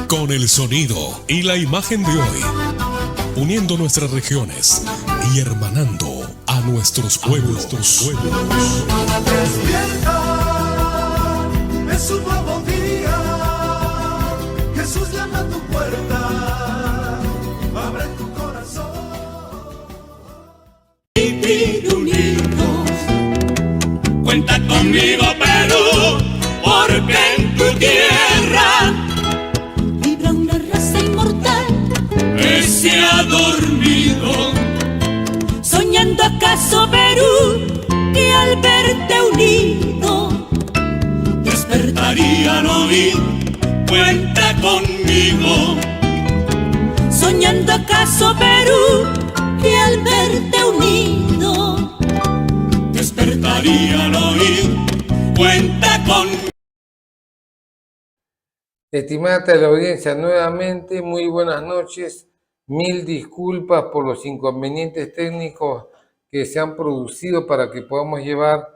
Con el sonido y la imagen de hoy, uniendo nuestras regiones y hermanando a nuestros pueblos. Despierta, es un nuevo día. Jesús llama a tu puerta, abre tu corazón. Vivir unidos, cuenta conmigo Perú, porque en tu tierra vibra una raza inmortal que se ha dormido. Soñando acaso Perú, que al verte unido Despertaría al oír, cuenta conmigo. Soñando acaso Perú, que al verte unido Despertaría al oír, cuenta conmigo. Estimada teleaudiencia, nuevamente muy buenas noches. Mil disculpas por los inconvenientes técnicos que se han producido para que podamos llevar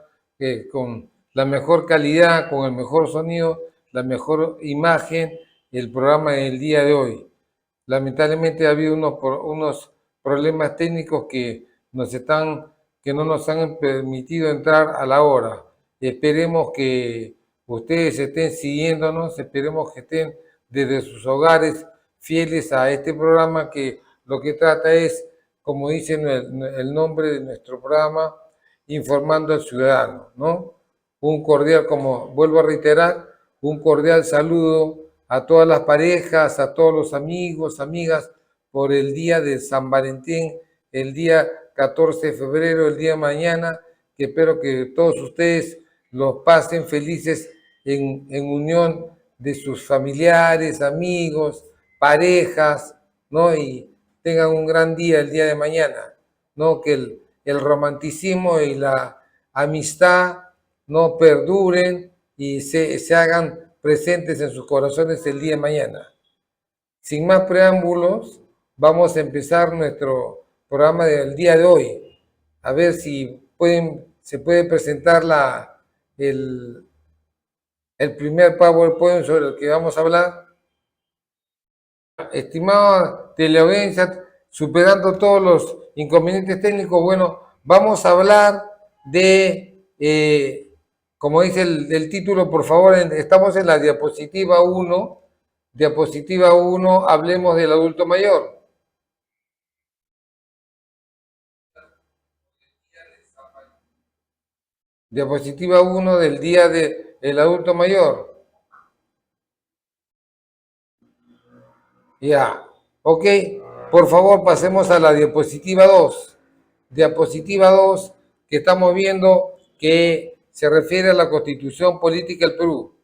con la mejor calidad, con el mejor sonido, la mejor imagen, el programa del día de hoy. Lamentablemente ha habido unos problemas técnicos que no nos han permitido entrar a la hora. Esperemos que ustedes estén siguiéndonos, esperemos que estén desde sus hogares fieles a este programa que lo que trata es, como dice el nombre de nuestro programa, informando al ciudadano, ¿no? Un cordial, como vuelvo a reiterar, un cordial saludo a todas las parejas, a todos los amigos, amigas, por el día de San Valentín, el día 14 de febrero, el día de mañana, que espero que todos ustedes los pasen felices en unión de sus familiares, amigos, parejas, ¿no? Y tengan un gran día el día de mañana, ¿no? Que el romanticismo y la amistad no perduren y se hagan presentes en sus corazones el día de mañana. Sin más preámbulos, vamos a empezar nuestro programa del día de hoy. A ver si se puede presentar el primer PowerPoint sobre el que vamos a hablar. Estimada teleaudiencia, superando todos los inconvenientes técnicos, bueno, vamos a hablar de, como dice el título, por favor, estamos en la diapositiva 1. Diapositiva 1, hablemos del adulto mayor. Diapositiva 1 del día del adulto mayor. Ya, ok. Por favor, pasemos a la diapositiva 2. Diapositiva 2, que estamos viendo que se refiere a la Constitución Política del Perú.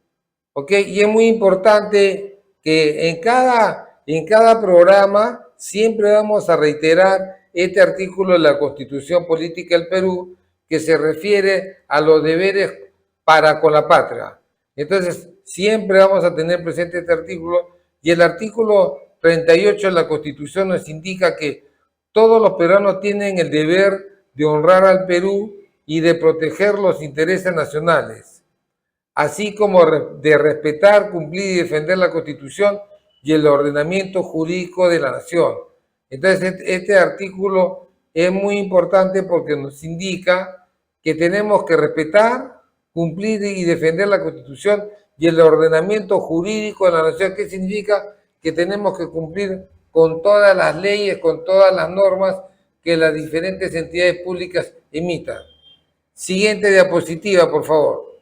Ok, y es muy importante que en cada programa siempre vamos a reiterar este artículo de la Constitución Política del Perú que se refiere a los deberes para con la patria. Entonces, siempre vamos a tener presente este artículo, y el artículo 38 de la Constitución nos indica que todos los peruanos tienen el deber de honrar al Perú y de proteger los intereses nacionales, así como de respetar, cumplir y defender la Constitución y el ordenamiento jurídico de la nación. Entonces, este artículo es muy importante porque nos indica que tenemos que respetar, cumplir y defender la Constitución y el ordenamiento jurídico de la nación. ¿Qué significa? Que tenemos que cumplir con todas las leyes, con todas las normas que las diferentes entidades públicas emitan. Siguiente diapositiva, por favor.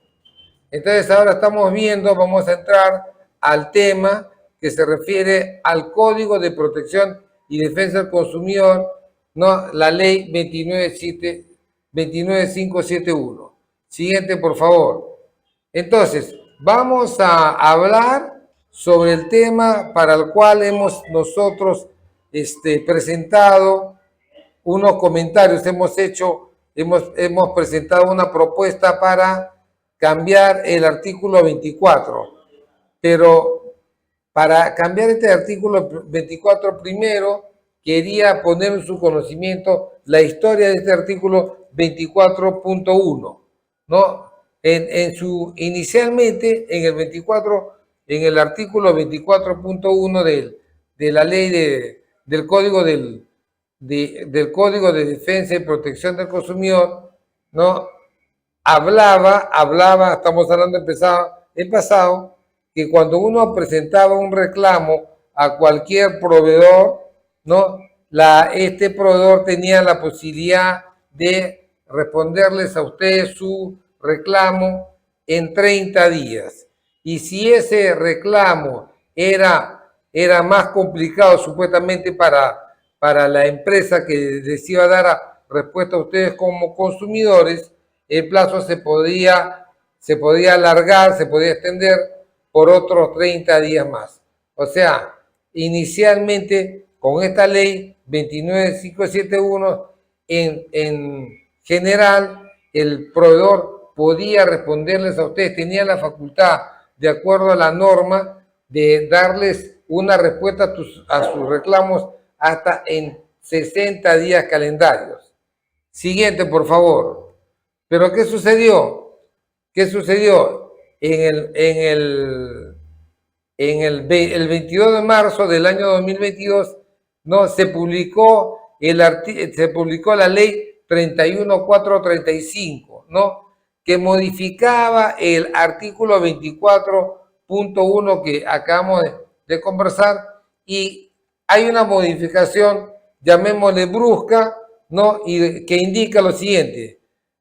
Entonces ahora estamos viendo, vamos a entrar al tema que se refiere al Código de Protección y Defensa del Consumidor, ¿no? La ley 29571. Siguiente, por favor. Entonces, vamos a hablar sobre el tema para el cual hemos nosotros presentado unos comentarios, hemos presentado una propuesta para cambiar el artículo 24, pero para cambiar este artículo 24 primero quería poner en su conocimiento la historia de este artículo 24.1, ¿no? Inicialmente en el 24 en el artículo 24.1 de la ley del Código del Código de Defensa y Protección del Consumidor, ¿no? Hablaba, estamos hablando en pasado, que cuando uno presentaba un reclamo a cualquier proveedor, ¿no? Este proveedor tenía la posibilidad de responderles a ustedes su reclamo en 30 días. Y si ese reclamo era más complicado supuestamente para la empresa que les iba a dar respuesta a ustedes como consumidores, el plazo se podía alargar, se podía extender por otros 30 días más. O sea, inicialmente con esta ley 29571, en general, el proveedor podía responderles a ustedes, tenía la facultad, de acuerdo a la norma, de darles una respuesta a sus reclamos hasta en 60 días calendarios. Siguiente, por favor. ¿Pero qué sucedió? ¿Qué sucedió? El 22 de marzo del año 2022, ¿no? Se publicó la ley 31435, ¿no? Que modificaba el artículo 24.1 que acabamos de conversar, y hay una modificación, llamémosle brusca, ¿no? Y que indica lo siguiente: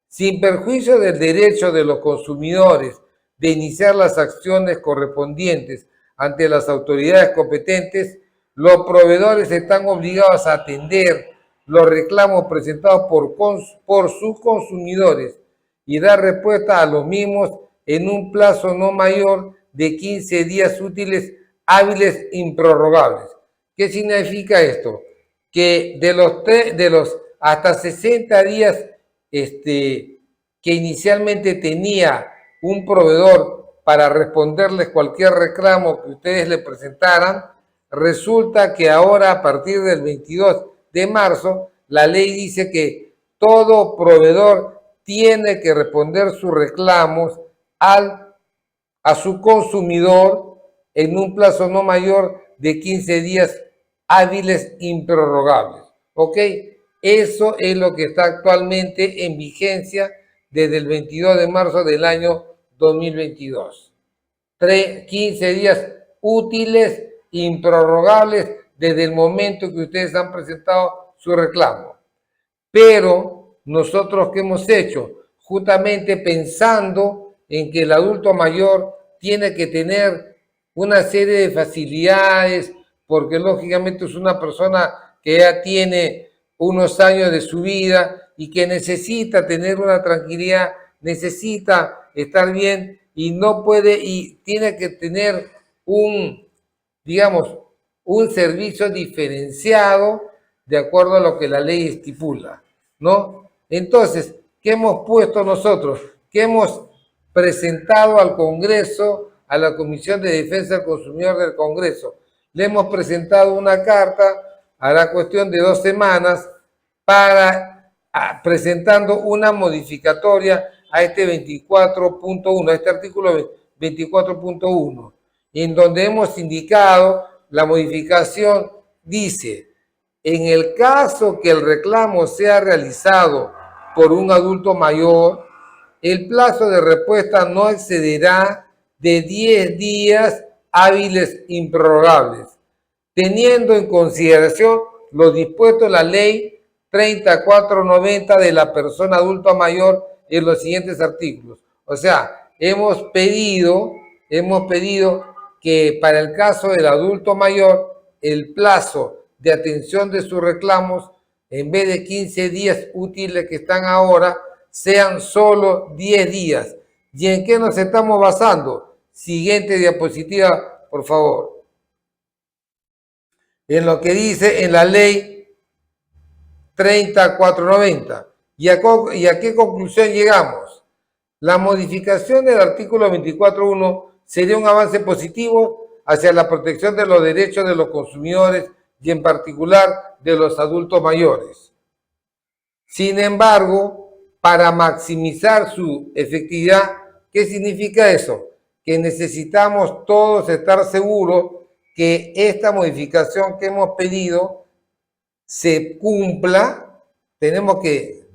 sin perjuicio del derecho de los consumidores de iniciar las acciones correspondientes ante las autoridades competentes, los proveedores están obligados a atender los reclamos presentados por sus consumidores y dar respuesta a los mismos en un plazo no mayor de 15 días útiles hábiles improrrogables. ¿Qué significa esto? Que de los hasta 60 días que inicialmente tenía un proveedor para responderles cualquier reclamo que ustedes le presentaran, resulta que ahora, a partir del 22 de marzo, la ley dice que todo proveedor tiene que responder sus reclamos a su consumidor en un plazo no mayor de 15 días hábiles improrrogables. ¿Ok? Eso es lo que está actualmente en vigencia desde el 22 de marzo del año 2022. 15 días útiles improrrogables desde el momento que ustedes han presentado su reclamo. Pero nosotros, ¿qué hemos hecho? Justamente pensando en que el adulto mayor tiene que tener una serie de facilidades, porque lógicamente es una persona que ya tiene unos años de su vida y que necesita tener una tranquilidad, necesita estar bien y no puede, y tiene que tener un servicio diferenciado de acuerdo a lo que la ley estipula, ¿no? Entonces, ¿qué hemos puesto nosotros? ¿Qué hemos presentado al Congreso, a la Comisión de Defensa del Consumidor del Congreso? Le hemos presentado una carta, hará cuestión de 2 semanas, presentando una modificatoria a este 24.1, a este artículo 24.1, en donde hemos indicado la modificación. Dice: en el caso que el reclamo sea realizado por un adulto mayor, el plazo de respuesta no excederá de 10 días hábiles improrrogables, teniendo en consideración lo dispuesto en la ley 3490 de la persona adulta mayor en los siguientes artículos. O sea, hemos pedido que para el caso del adulto mayor, el plazo de atención de sus reclamos, en vez de 15 días útiles que están ahora, sean solo 10 días. ¿Y en qué nos estamos basando? Siguiente diapositiva, por favor. En lo que dice en la ley 3490. ¿Y a qué conclusión llegamos? La modificación del artículo 24.1 sería un avance positivo hacia la protección de los derechos de los consumidores y en particular de los adultos mayores. Sin embargo, para maximizar su efectividad, ¿qué significa eso? Que que necesitamos todos estar seguros que esta modificación que hemos pedido se cumpla. Tenemos que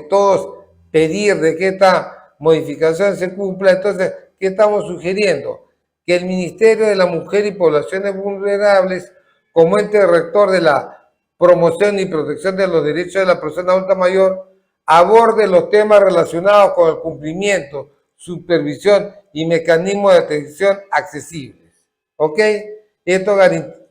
todos pedir de que esta modificación se cumpla. Entonces, ¿qué estamos sugiriendo? Que el Ministerio de la Mujer y Poblaciones Vulnerables, como ente rector de la promoción y protección de los derechos de la persona adulta mayor, aborde los temas relacionados con el cumplimiento, supervisión y mecanismos de atención accesibles. ¿Ok? Esto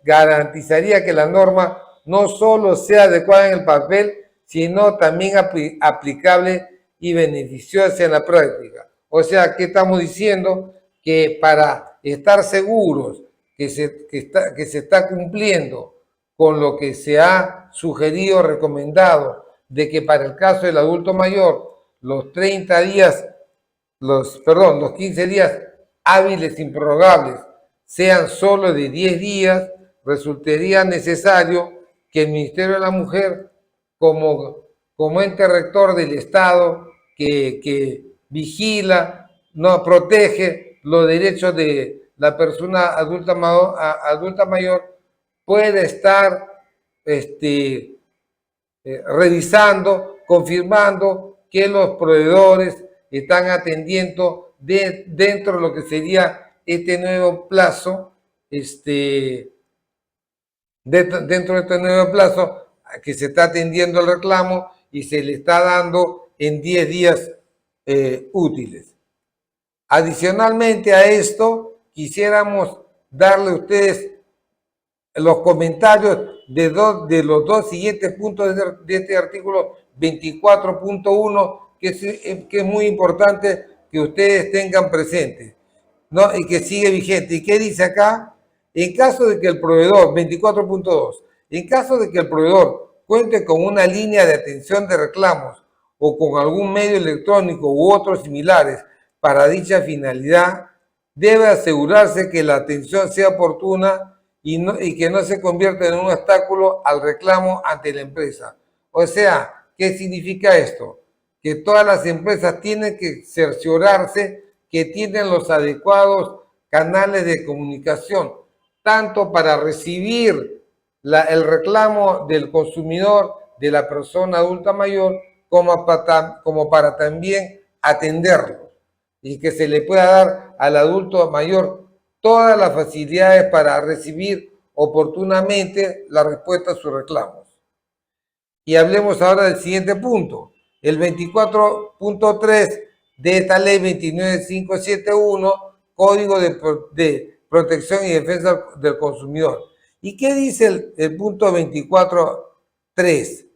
garantizaría que la norma no solo sea adecuada en el papel, sino también aplicable y beneficiosa en la práctica. O sea, ¿qué estamos diciendo? Que para estar seguros que se está cumpliendo con lo que se ha sugerido, recomendado, de que para el caso del adulto mayor, los 15 días hábiles improrrogables sean solo de 10 días, resultaría necesario que el Ministerio de la Mujer, como ente rector del Estado que vigila, no protege los derechos de la persona adulta mayor, puede estar revisando, confirmando que los proveedores están atendiendo dentro de lo que sería este nuevo plazo, dentro de este nuevo plazo que se está atendiendo el reclamo y se le está dando en 10 días útiles. Adicionalmente a esto, quisiéramos darle a ustedes los comentarios de los dos siguientes puntos de este artículo 24.1, que es muy importante que ustedes tengan presente, ¿no? Y que sigue vigente. ¿Y qué dice acá? En caso de que el proveedor, 24.2, en caso de que el proveedor cuente con una línea de atención de reclamos o con algún medio electrónico u otros similares para dicha finalidad, debe asegurarse que la atención sea oportuna y que no se convierta en un obstáculo al reclamo ante la empresa. O sea, ¿qué significa esto? Que todas las empresas tienen que cerciorarse que tienen los adecuados canales de comunicación, tanto para recibir el reclamo del consumidor, de la persona adulta mayor, como para también atenderlo, y que se le pueda dar al adulto mayor todas las facilidades para recibir oportunamente la respuesta a sus reclamos. Y hablemos ahora del siguiente punto, el 24.3 de esta ley 29571, Código de Protección y Defensa del Consumidor. ¿Y qué dice el punto 24.3?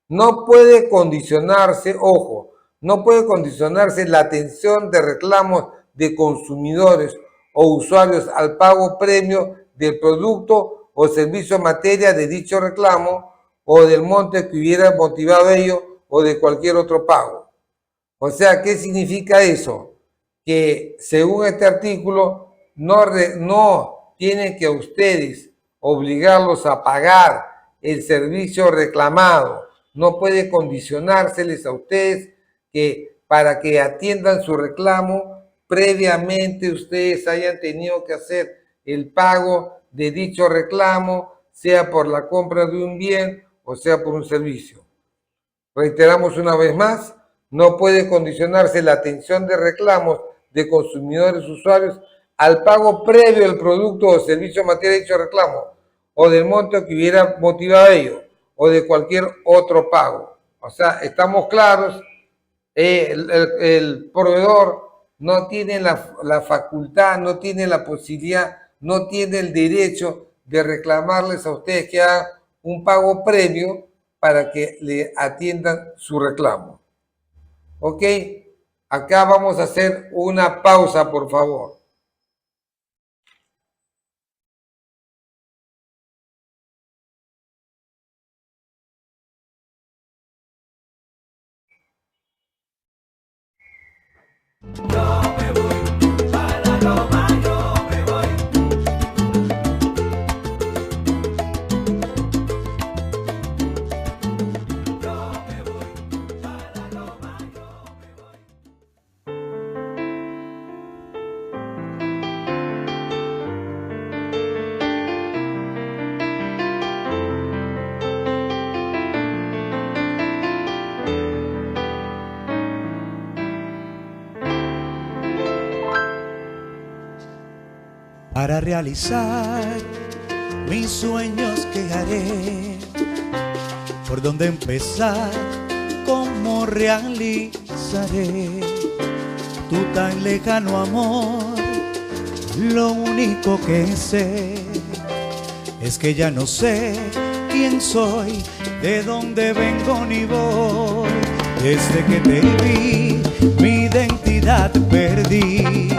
No puede condicionarse, ojo, no puede condicionarse la atención de reclamos de consumidores o usuarios al pago premio del producto o servicio en materia de dicho reclamo o del monte que hubiera motivado ello o de cualquier otro pago. O sea, ¿qué significa eso? Que según este artículo no tienen que ustedes obligarlos a pagar el servicio reclamado. No puede condicionárseles a ustedes que para que atiendan su reclamo, previamente ustedes hayan tenido que hacer el pago de dicho reclamo, sea por la compra de un bien o sea por un servicio. Reiteramos una vez más, no puede condicionarse la atención de reclamos de consumidores usuarios al pago previo del producto o servicio en materia de dicho reclamo, o del monto que hubiera motivado ello, o de cualquier otro pago. O sea, estamos claros, el proveedor no tiene la facultad, no tiene la posibilidad, no tiene el derecho de reclamarles a ustedes que hagan un pago previo para que le atiendan su reclamo. ¿Ok? Acá vamos a hacer una pausa, por favor. Para realizar mis sueños que haré, por dónde empezar, cómo realizaré tu tan lejano amor. Lo único que sé es que ya no sé quién soy, de dónde vengo ni voy. Desde que te vi, mi identidad perdí.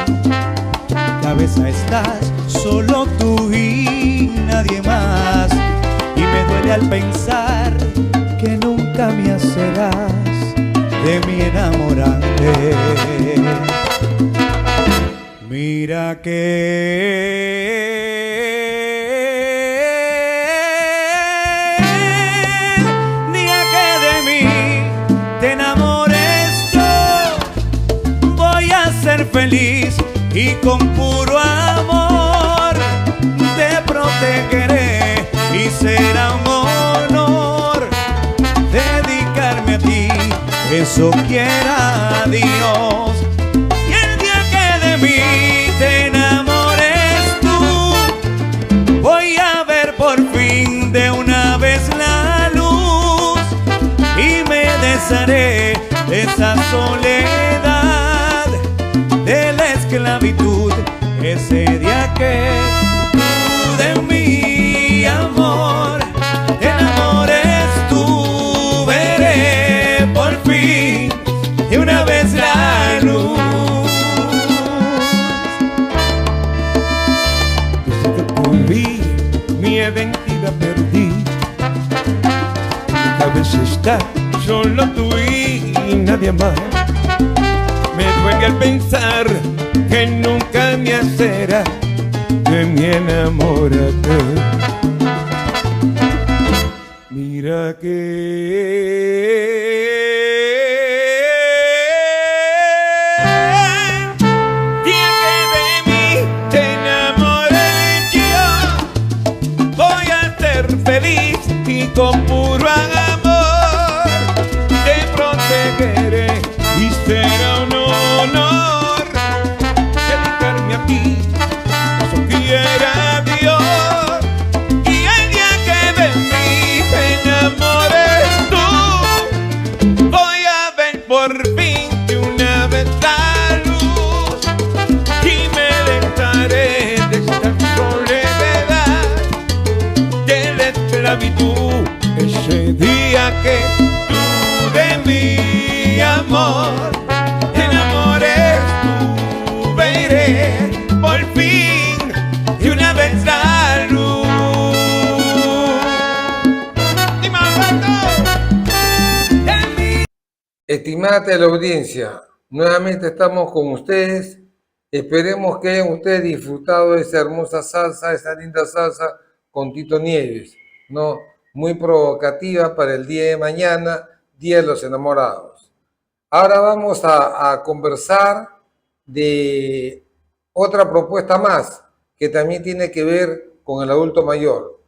Mi cabeza estás, solo tú y nadie más. Y me duele al pensar que nunca me serás de mi enamorante. Mira que el día que de mí te enamores yo, voy a ser feliz y con puro amor te protegeré y será un honor dedicarme a ti, eso quiera Dios. Y el día que de mí te enamores tú, voy a ver por fin de una vez la luz y me desharé de esa soledad, de la esclavitud. Ese día que tú de mi amor te enamores tú, veré por fin de una vez la luz. Desde que te vi, mi identidad perdí. Mi cabeza está, solo tú y nadie más. Me duele al pensar que nunca me será de mi enamorada. Mira que día que de mí te enamoré yo, voy a ser feliz y con puro amor te protegeré y será un honor dedicarme a ti, eso quiera Dios. Y el día que de mí te enamores tú, voy a ver por fin de una vez la luz y me dejaré de esta soledad, de la esclavitud. Ese día que tú de mi amor te enamores tú, veré por fin de una vez la luz. Dime, Alberto, de mi... Estimada teleaudiencia, nuevamente estamos con ustedes. Esperemos que hayan ustedes disfrutado de esa hermosa salsa, esa linda salsa con Tito Nieves, ¿no? Muy provocativa para el día de mañana, Día de los Enamorados. Ahora vamos a conversar de otra propuesta más que también tiene que ver con el adulto mayor,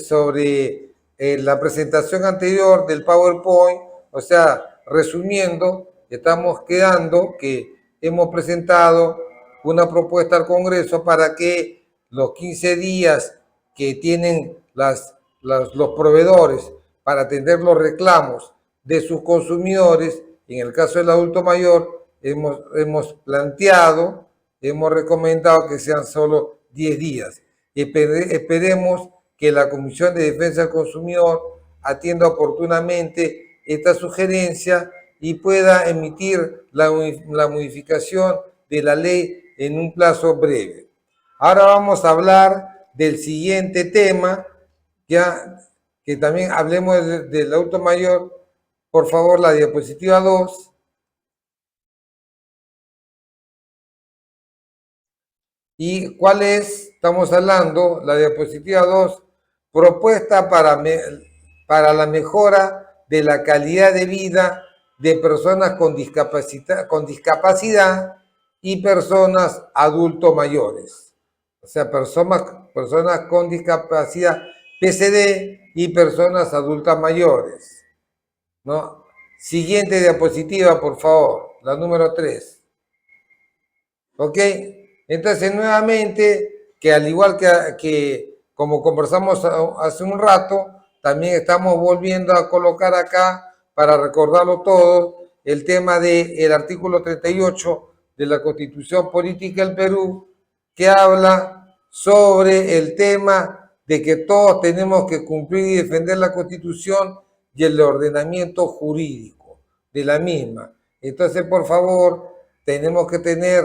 sobre la presentación anterior del PowerPoint. O sea, resumiendo, estamos quedando que hemos presentado una propuesta al Congreso para que los 15 días que tienen los proveedores para atender los reclamos de sus consumidores, en el caso del adulto mayor, hemos planteado, hemos recomendado que sean solo 10 días. Esperemos que la Comisión de Defensa del Consumidor atienda oportunamente esta sugerencia y pueda emitir la modificación de la ley en un plazo breve. Ahora vamos a hablar del siguiente tema, ya que también hablemos del adulto mayor. Por favor, la diapositiva 2. ¿Y cuál es? Estamos hablando, la diapositiva 2, propuesta para la mejora de la calidad de vida de personas con discapacidad y personas adultos mayores. O sea, personas con discapacidad PCD y personas adultas mayores, ¿no? Siguiente diapositiva, por favor, la número 3. ¿Ok? Entonces, nuevamente, que al igual que como conversamos hace un rato, también estamos volviendo a colocar acá, para recordarlo todo, el tema del artículo 38 de la Constitución Política del Perú, que habla sobre el tema de que todos tenemos que cumplir y defender la Constitución y el ordenamiento jurídico de la misma. Entonces, por favor, tenemos que tener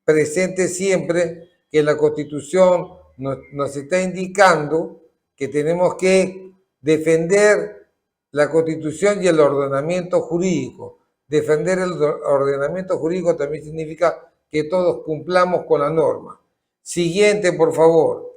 presente siempre que la Constitución nos está indicando que tenemos que defender la Constitución y el ordenamiento jurídico. Defender el ordenamiento jurídico también significa que todos cumplamos con la norma. Siguiente, por favor.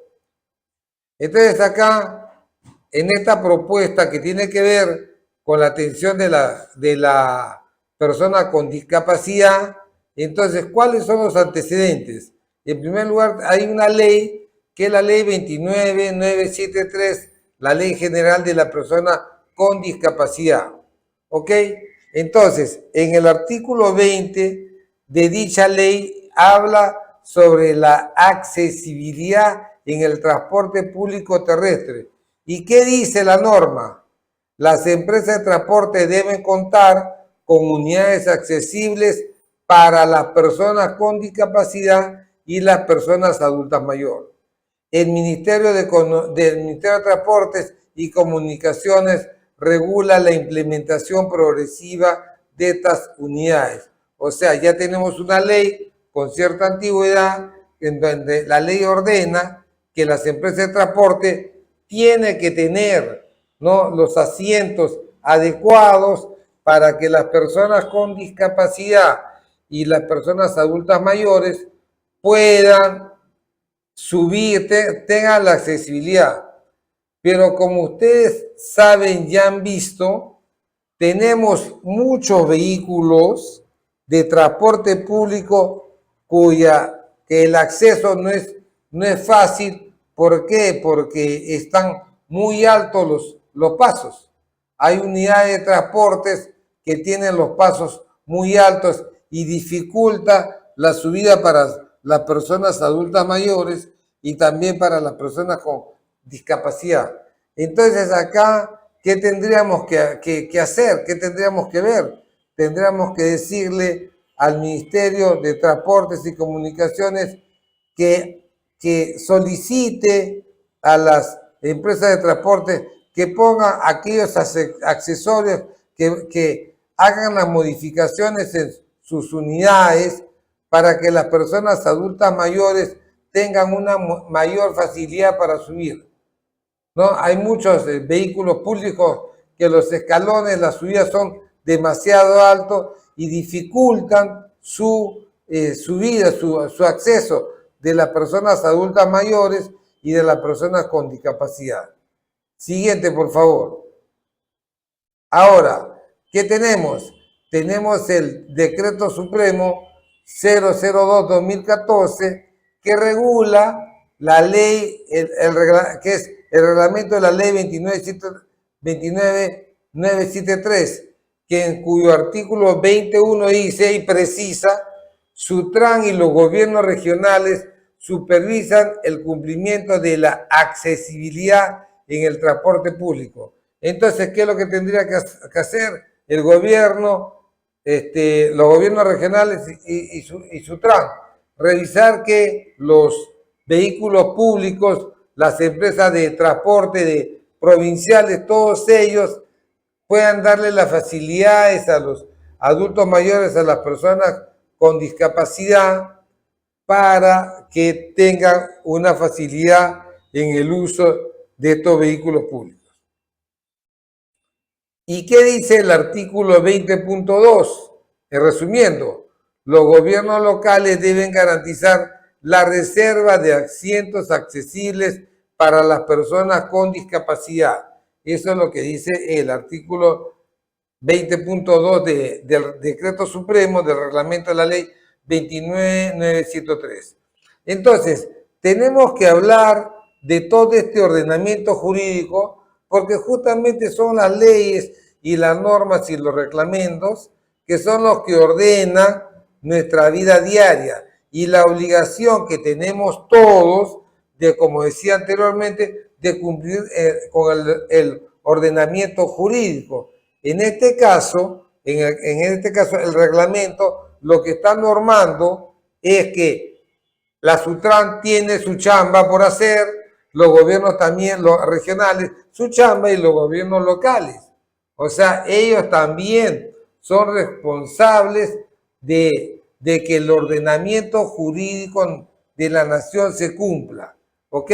Entonces acá, en esta propuesta que tiene que ver con la atención de la persona con discapacidad, entonces, ¿cuáles son los antecedentes? En primer lugar, hay una ley, que es la ley 29973, la Ley General de la Persona con Discapacidad. ¿Ok? Entonces, en el artículo 20 de dicha ley habla sobre la accesibilidad en el transporte público terrestre. ¿Y qué dice la norma? Las empresas de transporte deben contar con unidades accesibles para las personas con discapacidad y las personas adultas mayores. El Ministerio de Transportes y Comunicaciones regula la implementación progresiva de estas unidades. O sea, ya tenemos una ley con cierta antigüedad en donde la ley ordena que las empresas de transporte tienen que tener, ¿no?, los asientos adecuados para que las personas con discapacidad y las personas adultas mayores puedan subir, tengan la accesibilidad. Pero como ustedes saben, ya han visto, tenemos muchos vehículos de transporte público que el acceso no es fácil. ¿Por qué? Porque están muy altos los pasos. Hay unidades de transportes que tienen los pasos muy altos y dificulta la subida para las personas adultas mayores y también para las personas con discapacidad. Entonces acá, ¿qué tendríamos que hacer? ¿Qué tendríamos que ver? Tendríamos que decirle al Ministerio de Transportes y Comunicaciones que solicite a las empresas de transporte que pongan aquellos accesorios, que hagan las modificaciones en sus unidades para que las personas adultas mayores tengan una mayor facilidad para subir, ¿no? Hay muchos vehículos públicos que los escalones, las subidas son demasiado altos y dificultan su subida, su acceso de las personas adultas mayores y de las personas con discapacidad. Siguiente, por favor. Ahora, ¿qué tenemos? Tenemos el Decreto Supremo 002-2014 que regula la ley, que es el reglamento de la ley 29973, en cuyo artículo 21 dice y precisa: Sutran y los gobiernos regionales supervisan el cumplimiento de la accesibilidad en el transporte público. Entonces, ¿qué es lo que tendría que hacer el gobierno, los gobiernos regionales y Sutran? Revisar que los vehículos públicos, las empresas de transporte provinciales, todos ellos puedan darle las facilidades a los adultos mayores, a las personas con discapacidad, para que tengan una facilidad en el uso de estos vehículos públicos. ¿Y qué dice el artículo 20.2? Resumiendo, los gobiernos locales deben garantizar la reserva de asientos accesibles para las personas con discapacidad. Eso es lo que dice el artículo 20.2 del Decreto Supremo del Reglamento de la Ley 29903. Entonces, tenemos que hablar de todo este ordenamiento jurídico porque justamente son las leyes y las normas y los reglamentos que son los que ordenan nuestra vida diaria y la obligación que tenemos todos de, como decía anteriormente, de cumplir con el ordenamiento jurídico. En este caso, el reglamento lo que está normando es que la SUTRAN tiene su chamba por hacer, los gobiernos también, los regionales, su chamba, y los gobiernos locales. O sea, ellos también son responsables de que el ordenamiento jurídico de la nación se cumpla, ¿ok?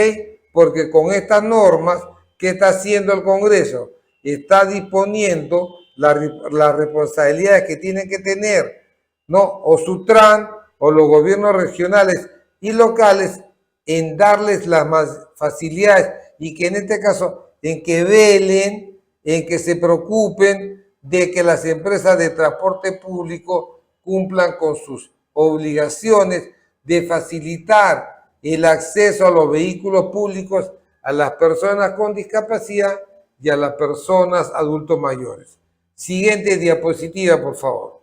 Porque con estas normas, ¿qué está haciendo el Congreso? Está disponiendo las responsabilidades que tienen que tener, ¿no? O SUTRAN o los gobiernos regionales y locales en darles las más facilidades, y que en este caso, en que velen, en que se preocupen de que las empresas de transporte público cumplan con sus obligaciones de facilitar el acceso a los vehículos públicos a las personas con discapacidad y a las personas adultos mayores. Siguiente diapositiva, por favor.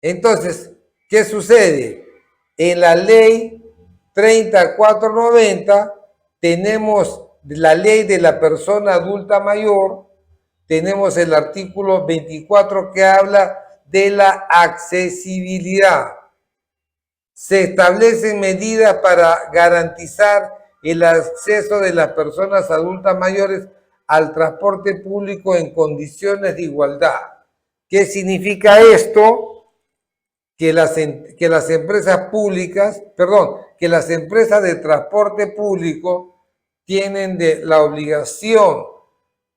Entonces, ¿qué sucede? En la ley 3490 tenemos la ley de la persona adulta mayor, tenemos el artículo 24 que habla de la accesibilidad. Se establecen medidas para garantizar el acceso de las personas adultas mayores al transporte público en condiciones de igualdad. ¿Qué significa esto? Que las empresas públicas, que las empresas de transporte público tienen la obligación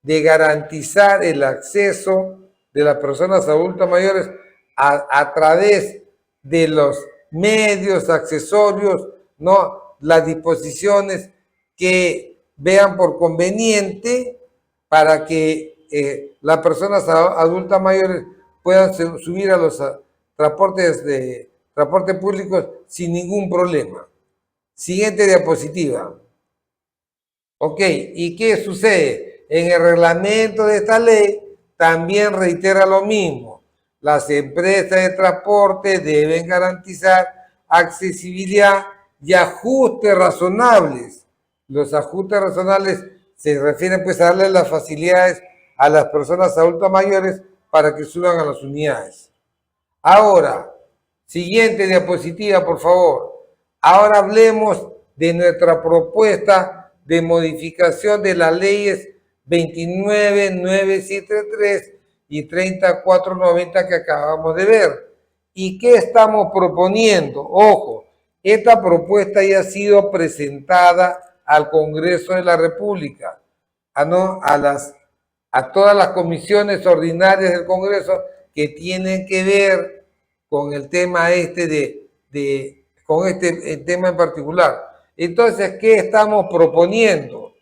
de garantizar el acceso de las personas adultas mayores a través de los medios, accesorios, ¿no? Las disposiciones que vean por conveniente para que las personas adultas mayores puedan subir a los transporte públicos sin ningún problema. Siguiente diapositiva. Ok, ¿y qué sucede? En el reglamento de esta ley también reitera lo mismo. Las empresas de transporte deben garantizar accesibilidad y ajustes razonables. Los ajustes razonables se refieren pues a darle las facilidades a las personas adultas mayores para que suban a las unidades. Ahora, siguiente diapositiva, por favor. Ahora hablemos de nuestra propuesta de modificación de las leyes 29.973 y 3490 que acabamos de ver. ¿Y qué estamos proponiendo? Ojo, esta propuesta ya ha sido presentada al Congreso de la República, a todas las comisiones ordinarias del Congreso que tienen que ver con el tema con este tema en particular. Entonces, ¿qué estamos proponiendo?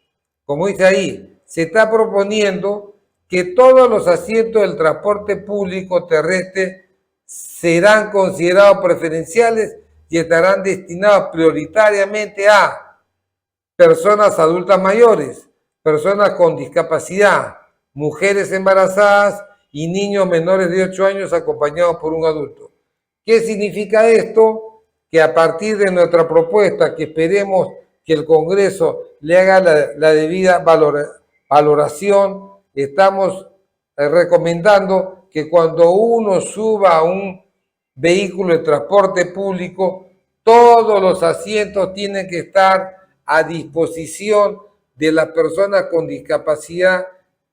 Como dice ahí, se está proponiendo que todos los asientos del transporte público terrestre serán considerados preferenciales y estarán destinados prioritariamente a personas adultas mayores, personas con discapacidad, mujeres embarazadas y niños menores de 8 años acompañados por un adulto. ¿Qué significa esto? Que a partir de nuestra propuesta, que esperemos que el Congreso le haga la debida valoración, estamos recomendando que cuando uno suba a un vehículo de transporte público, todos los asientos tienen que estar a disposición de las personas con discapacidad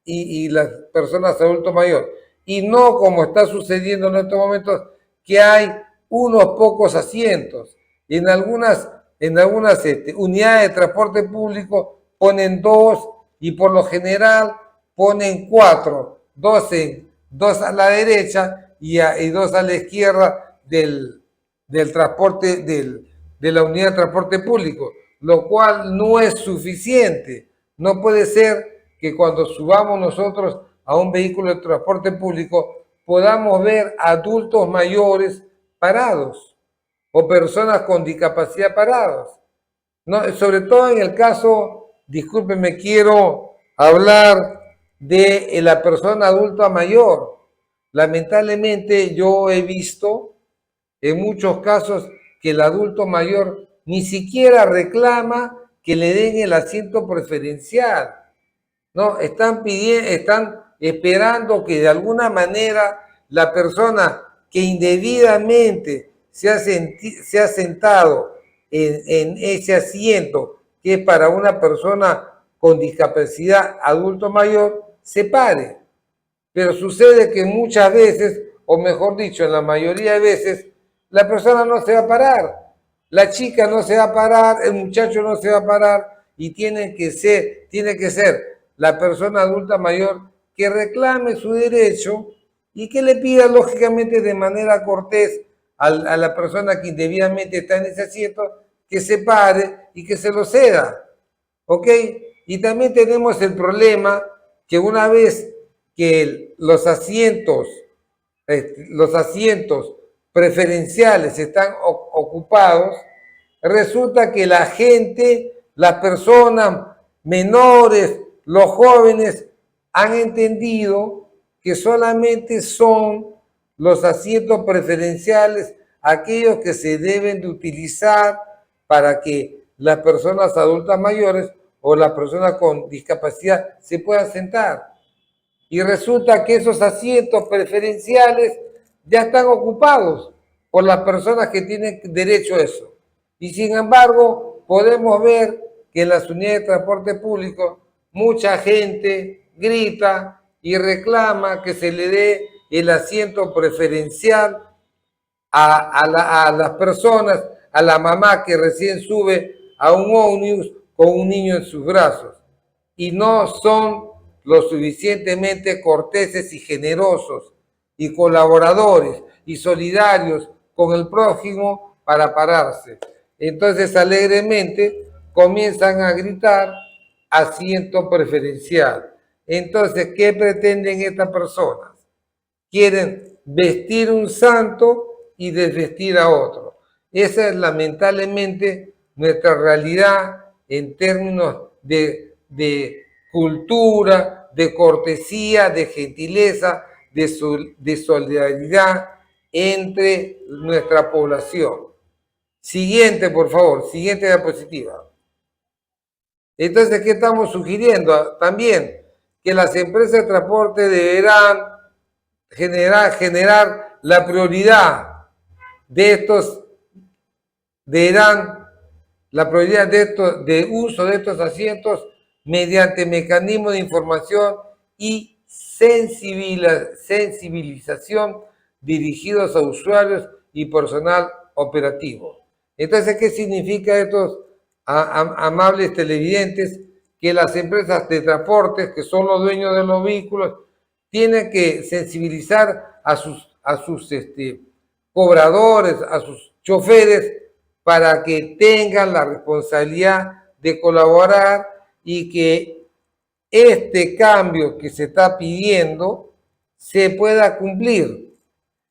y las personas adultos mayores. Y no como está sucediendo en estos momentos, que hay unos pocos asientos. En algunas unidades de transporte público ponen 2 y por lo general ponen 4, 2 a la derecha y 2 a la izquierda del transporte, de la unidad de transporte público, lo cual no es suficiente. No puede ser que cuando subamos nosotros a un vehículo de transporte público podamos ver adultos mayores parados o personas con discapacidad parados. No, sobre todo en el caso, discúlpenme, quiero hablar de la persona adulta mayor. Lamentablemente yo he visto en muchos casos que el adulto mayor ni siquiera reclama que le den el asiento preferencial, ¿no? Están esperando que de alguna manera la persona que indebidamente se ha sentado en ese asiento que es para una persona con discapacidad adulto mayor, se pare. Pero sucede que muchas veces, o mejor dicho, en la mayoría de veces, la persona no se va a parar. La chica no se va a parar, el muchacho no se va a parar y tiene que ser la persona adulta mayor que reclame su derecho y que le pida lógicamente de manera cortés a la persona que indebidamente está en ese asiento que se pare y que se lo ceda. ¿Ok? Y también tenemos el problema que una vez que los asientos preferenciales están ocupados, resulta que la gente, las personas menores, los jóvenes, han entendido que solamente son los asientos preferenciales aquellos que se deben de utilizar para que las personas adultas mayores o las personas con discapacidad se puedan sentar. Y resulta que esos asientos preferenciales ya están ocupados por las personas que tienen derecho a eso. Y sin embargo, podemos ver que en las unidades de transporte público mucha gente grita y reclama que se le dé el asiento preferencial a las personas, a la mamá que recién sube a un ómnibus con un niño en sus brazos. Y no son lo suficientemente corteses y generosos y colaboradores y solidarios con el prójimo para pararse. Entonces alegremente comienzan a gritar asiento preferencial. Entonces, ¿qué pretenden estas personas? Quieren vestir un santo y desvestir a otro. Esa es lamentablemente nuestra realidad en términos de cultura, de cortesía, de gentileza, de solidaridad entre nuestra población. Siguiente, por favor, siguiente diapositiva. Entonces, ¿qué estamos sugiriendo? También que las empresas de transporte deberán generar la prioridad de uso de estos asientos mediante mecanismos de información y sensibilización dirigidos a usuarios y personal operativo. Entonces, ¿qué significa estos amables televidentes? Que las empresas de transportes, que son los dueños de los vehículos, tienen que sensibilizar a sus cobradores, a sus choferes, para que tengan la responsabilidad de colaborar y que este cambio que se está pidiendo se pueda cumplir.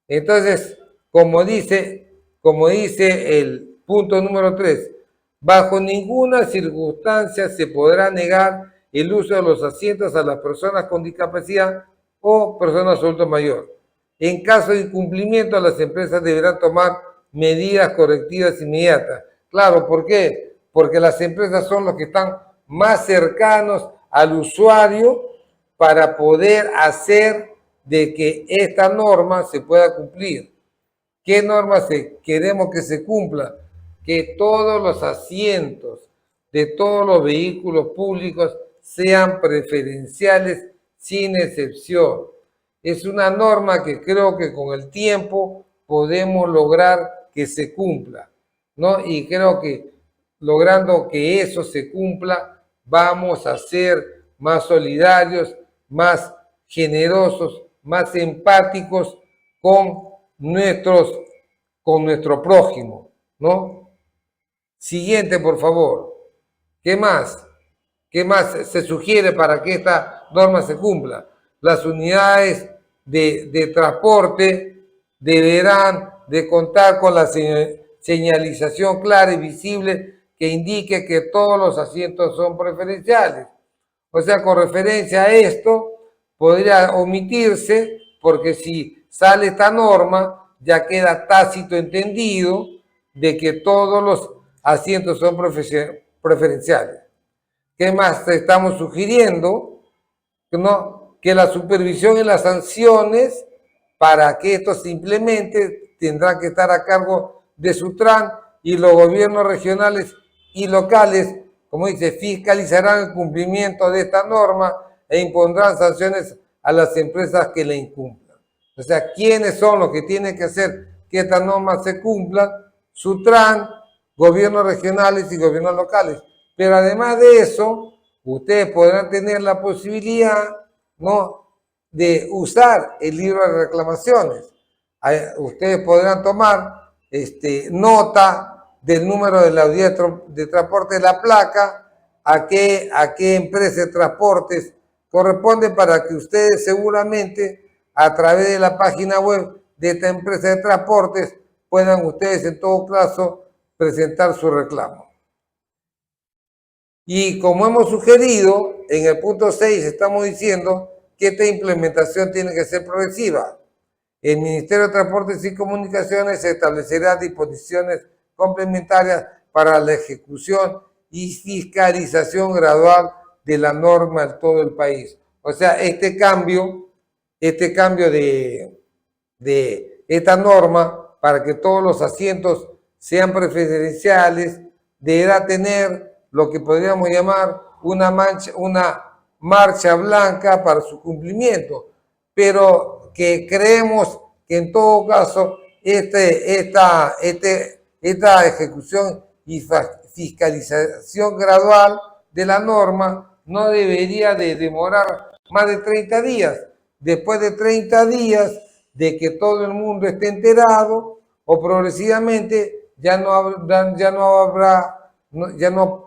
Entonces, como dice el punto número 3, bajo ninguna circunstancia se podrá negar el uso de los asientos a las personas con discapacidad o personas adultas mayores. En caso de incumplimiento, las empresas deberán tomar medidas correctivas inmediatas. Claro, ¿por qué? Porque las empresas son los que están más cercanos al usuario para poder hacer de que esta norma se pueda cumplir. ¿Qué norma queremos que se cumpla? Que todos los asientos de todos los vehículos públicos sean preferenciales sin excepción. Es una norma que creo que con el tiempo podemos lograr que se cumpla, ¿no? Y creo que logrando que eso se cumpla, vamos a ser más solidarios, más generosos, más empáticos con nuestro prójimo, ¿no? Siguiente, por favor. ¿Qué más? ¿Qué más se sugiere para que esta norma se cumpla? Las unidades de transporte deberán de contar con la señalización clara y visible que indique que todos los asientos son preferenciales. O sea, con referencia a esto, podría omitirse, porque si sale esta norma, ya queda tácito entendido de que todos los asientos son preferenciales. ¿Qué más estamos sugiriendo? ¿No? Que la supervisión y las sanciones para que esto se implemente tendrán que estar a cargo de Sutran, y los gobiernos regionales y locales, como dice, fiscalizarán el cumplimiento de esta norma e impondrán sanciones a las empresas que la incumplan. O sea, ¿quiénes son los que tienen que hacer que estas normas se cumplan? Sutran, gobiernos regionales y gobiernos locales. Pero además de eso, ustedes podrán tener la posibilidad, ¿no?, de usar el libro de reclamaciones. Ustedes podrán tomar nota del número de la unidad de transporte de la placa, a qué empresa de transportes corresponde, para que ustedes seguramente a través de la página web de esta empresa de transportes puedan ustedes en todo caso presentar su reclamo. Y como hemos sugerido, en el punto 6 estamos diciendo que esta implementación tiene que ser progresiva. El Ministerio de Transportes y Comunicaciones establecerá disposiciones complementarias para la ejecución y fiscalización gradual de la norma en todo el país. O sea, este cambio de esta norma para que todos los asientos sean preferenciales deberá tener lo que podríamos llamar una marcha blanca para su cumplimiento, pero que creemos que en todo caso esta ejecución y fiscalización gradual de la norma no debería de demorar más de 30 días. Después de 30 días de que todo el mundo esté enterado, o progresivamente ya no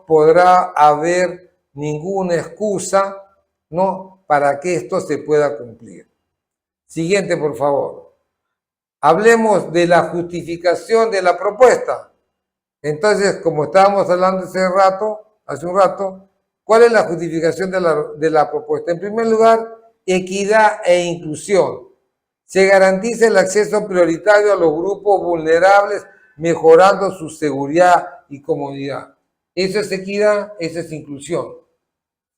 podrá haber ninguna excusa, ¿no?, para que esto se pueda cumplir. Siguiente, por favor. Hablemos de la justificación de la propuesta. Entonces, como estábamos hablando hace un rato, ¿cuál es la justificación de la propuesta? En primer lugar, equidad e inclusión. Se garantiza el acceso prioritario a los grupos vulnerables, mejorando su seguridad y comodidad. Eso es equidad, eso es inclusión.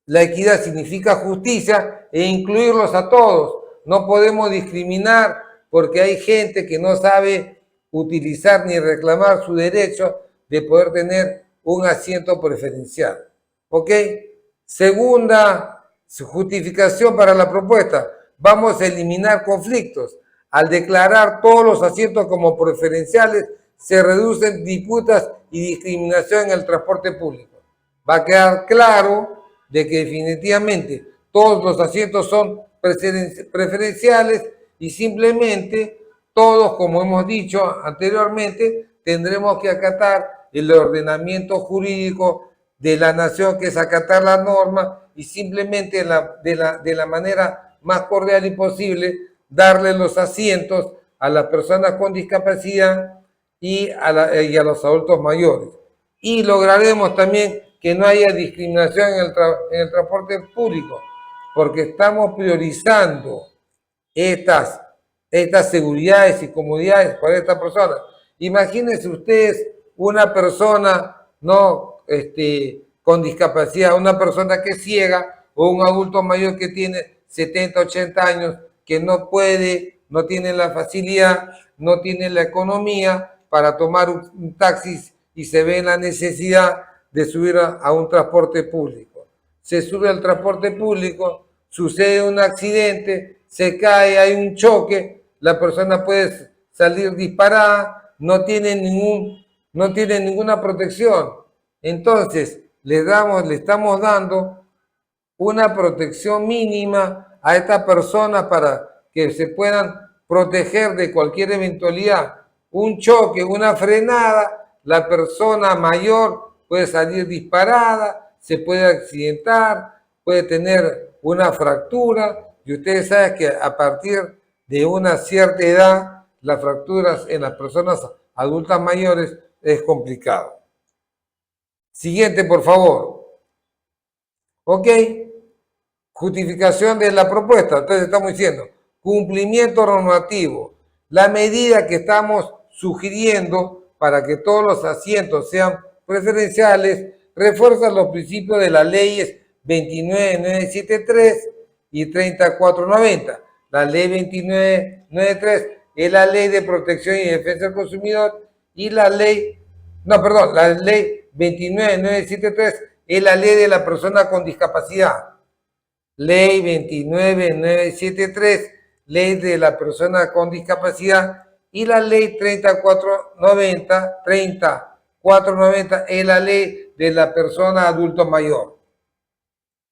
La equidad significa justicia e incluirlos a todos. No podemos discriminar porque hay gente que no sabe utilizar ni reclamar su derecho de poder tener un asiento preferencial. ¿Ok? Segunda justificación para la propuesta. Vamos a eliminar conflictos. Al declarar todos los asientos como preferenciales, se reducen disputas y discriminación en el transporte público. Va a quedar claro de que definitivamente todos los asientos son preferenciales y simplemente todos, como hemos dicho anteriormente, tendremos que acatar el ordenamiento jurídico de la nación, que es acatar la norma y simplemente de la manera más cordial y posible darle los asientos a las personas con discapacidad y a los adultos mayores. Y lograremos también que no haya discriminación en el transporte público, porque estamos priorizando estas seguridades y comodidades para estas personas. Imagínense ustedes una persona con discapacidad, una persona que es ciega o un adulto mayor que tiene 70, 80 años, que no puede, no tiene la facilidad, no tiene la economía para tomar un taxi y se ve en la necesidad de subir a un transporte público. Se sube al transporte público, sucede un accidente, se cae, hay un choque, la persona puede salir disparada, no tiene ninguna protección. Entonces, le estamos dando una protección mínima a estas personas para que se puedan proteger de cualquier eventualidad. Un choque, una frenada, la persona mayor puede salir disparada, se puede accidentar, puede tener una fractura, y ustedes saben que a partir de una cierta edad, las fracturas en las personas adultas mayores es complicado. Siguiente, por favor. Ok. Justificación de la propuesta. Entonces estamos diciendo, cumplimiento normativo. La medida que estamos sugiriendo para que todos los asientos sean preferenciales refuerza los principios de las leyes 29973 y 3490. La ley 2993 es la ley de protección y defensa del consumidor y la ley 29973 es la ley de la persona con discapacidad. Ley 29973, ley de la persona con discapacidad, y la ley 3490 es la ley de la persona adulto mayor.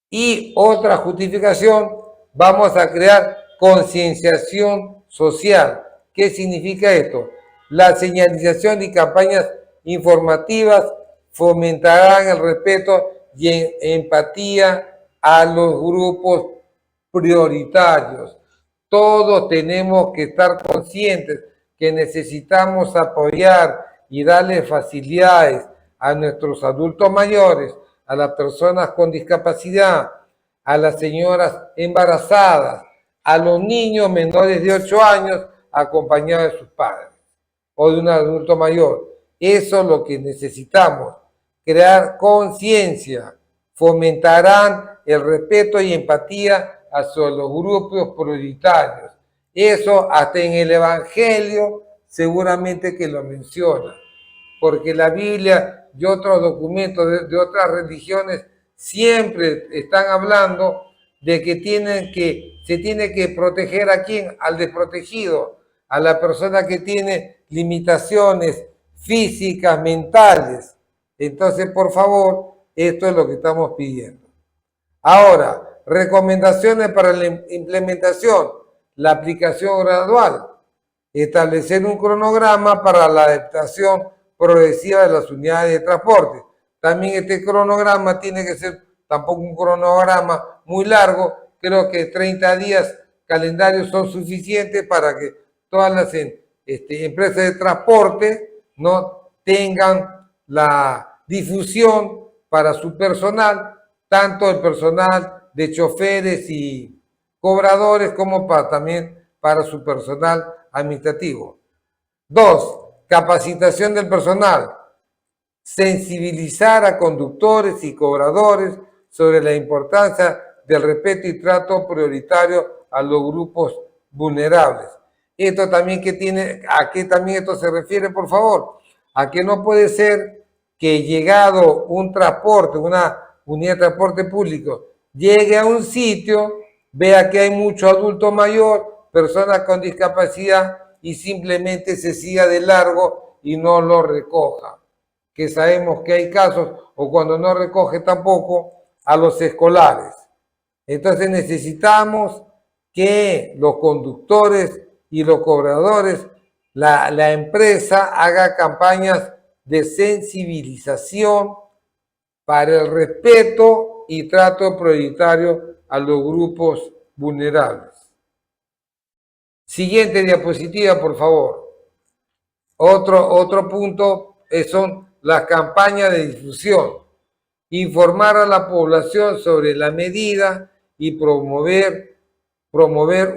Y otra justificación, vamos a crear concienciación social. ¿Qué significa esto? La señalización y campañas informativas fomentarán el respeto y empatía a los grupos prioritarios. Todos tenemos que estar conscientes que necesitamos apoyar y darle facilidades a nuestros adultos mayores, a las personas con discapacidad, a las señoras embarazadas, a los niños menores de 8 años acompañados de sus padres o de un adulto mayor. Eso es lo que necesitamos, crear conciencia. Fomentarán el respeto y empatía hacia los grupos prioritarios. Eso hasta en el Evangelio seguramente que lo menciona, porque la Biblia y otros documentos de otras religiones siempre están hablando de que se tiene que proteger a quién, al desprotegido, a la persona que tiene limitaciones físicas, mentales. Entonces, por favor, esto es lo que estamos pidiendo. Ahora, recomendaciones para la implementación, la aplicación gradual, establecer un cronograma para la adaptación progresiva de las unidades de transporte. También este cronograma tiene que ser tampoco un cronograma muy largo, creo que 30 días calendarios son suficientes para que todas las empresas de transporte no tengan la difusión para su personal, tanto el personal de choferes y cobradores como también para su personal administrativo. 2. Capacitación del personal. Sensibilizar a conductores y cobradores sobre la importancia del respeto y trato prioritario a los grupos vulnerables. Esto también ¿a qué también esto se refiere, por favor? A que no puede ser que llegado un transporte, una unidad de transporte público, llegue a un sitio, vea que hay mucho adulto mayor, personas con discapacidad y simplemente se siga de largo y no lo recoja. Que sabemos que hay casos, o cuando no recoge tampoco, a los escolares. Entonces necesitamos que los conductores y los cobradores, la empresa haga campañas de sensibilización para el respeto y trato prioritario a los grupos vulnerables. Siguiente diapositiva, por favor. Otro punto son las campañas de difusión. Informar a la población sobre la medida y promover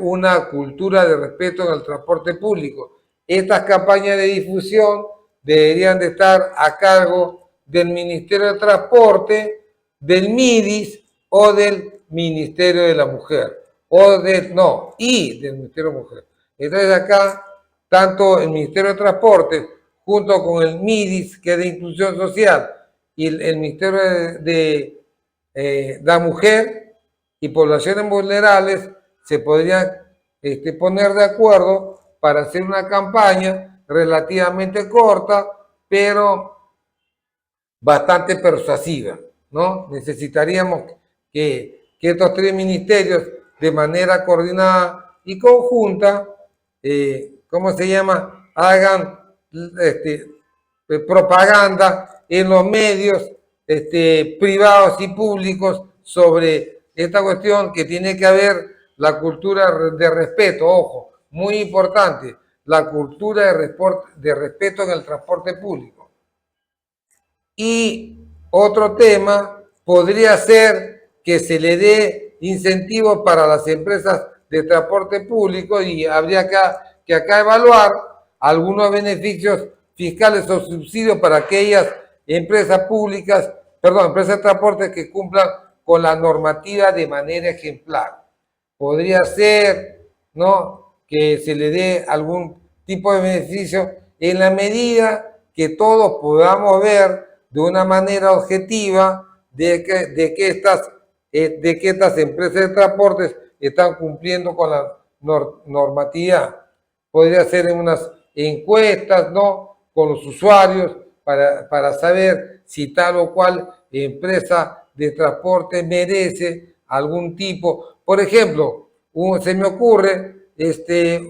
una cultura de respeto en el transporte público. Estas campañas de difusión deberían de estar a cargo del Ministerio de Transporte, del MIDIS o del Ministerio de la Mujer. Del Ministerio de Mujer. Entonces acá, tanto el Ministerio de Transporte, junto con el MIDIS, que es de Inclusión Social, y el Ministerio de la Mujer y Poblaciones Vulnerables, se podrían poner de acuerdo para hacer una campaña relativamente corta, pero bastante persuasiva, ¿no? Necesitaríamos que estos tres ministerios, de manera coordinada y conjunta, hagan propaganda en los medios privados y públicos sobre esta cuestión, que tiene que haber la cultura de respeto, ojo, muy importante, la cultura de respeto en el transporte público. Y otro tema podría ser que se le dé incentivos para las empresas de transporte público, y habría que acá evaluar algunos beneficios fiscales o subsidios para aquellas empresas públicas, empresas de transporte que cumplan con la normativa de manera ejemplar. Podría ser, ¿no?, que se le dé algún tipo de beneficio en la medida que todos podamos ver de una manera objetiva de que estas empresas de transportes están cumpliendo con la normatividad. Podría ser en unas encuestas, ¿no?, con los usuarios para saber si tal o cual empresa de transporte merece algún tipo. Por ejemplo, se me ocurre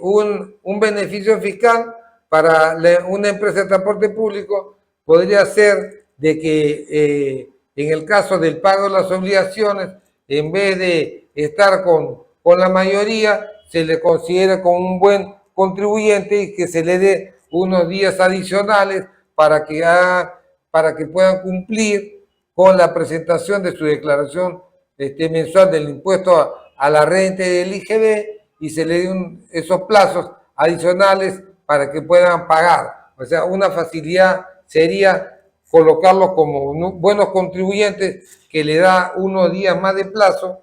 un beneficio fiscal para una empresa de transporte público podría ser de que en el caso del pago de las obligaciones, en vez de estar con la mayoría, se le considera como un buen contribuyente y que se le dé unos días adicionales para que puedan cumplir con la presentación de su declaración mensual del impuesto a la renta y del IGB, y se le den esos plazos adicionales para que puedan pagar. O sea, una facilidad sería colocarlos como buenos contribuyentes que le da unos días más de plazo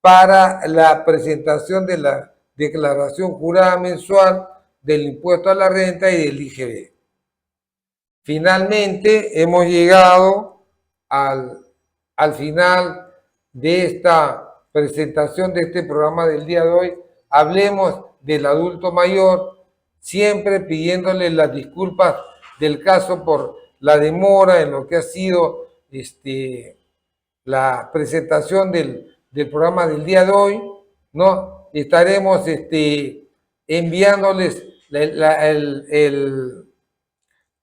para la presentación de la declaración jurada mensual del impuesto a la renta y del IGB. Finalmente, hemos llegado al final de esta presentación de este programa del día de hoy. Hablemos del adulto mayor, siempre pidiéndole las disculpas del caso por la demora en lo que ha sido la presentación del programa del día de hoy, ¿no? Estaremos enviándoles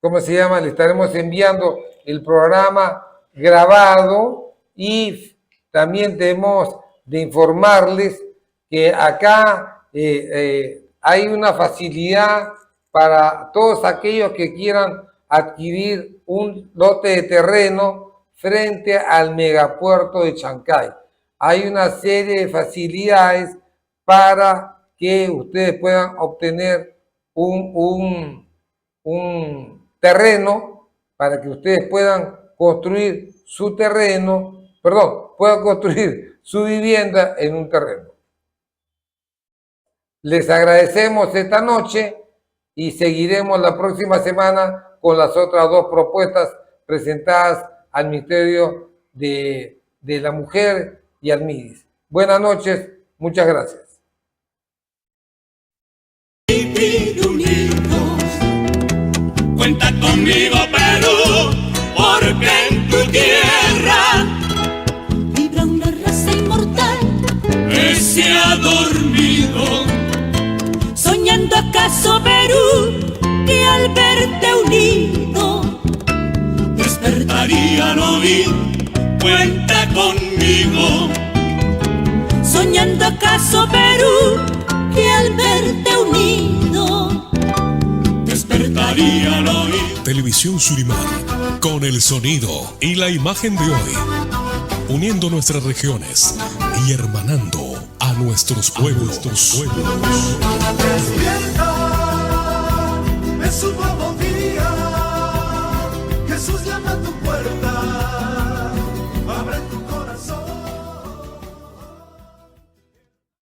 ¿cómo se llama? Le estaremos enviando el programa grabado, y también tenemos de informarles que acá hay una facilidad para todos aquellos que quieran adquirir un lote de terreno frente al megapuerto de Chancay. Hay una serie de facilidades para que ustedes puedan obtener un terreno, para que ustedes puedan construir su terreno, puedan construir su vivienda en un terreno. Les agradecemos esta noche y seguiremos la próxima semana con las otras dos propuestas presentadas al Ministerio de la Mujer y al MIDIS. Buenas noches, muchas gracias. Cuenta conmigo, Perú, porque en tu tierra vibra una raza inmortal que se ha dormido. Soñando acaso, Perú, que al verte unido Despertaría al oír, cuenta conmigo. Soñando acaso, Perú, que al verte unido Despertaría al oír. Televisión Surimán, con el sonido y la imagen de hoy, uniendo nuestras regiones y hermanando a nuestros pueblos. Despierta, es su amor.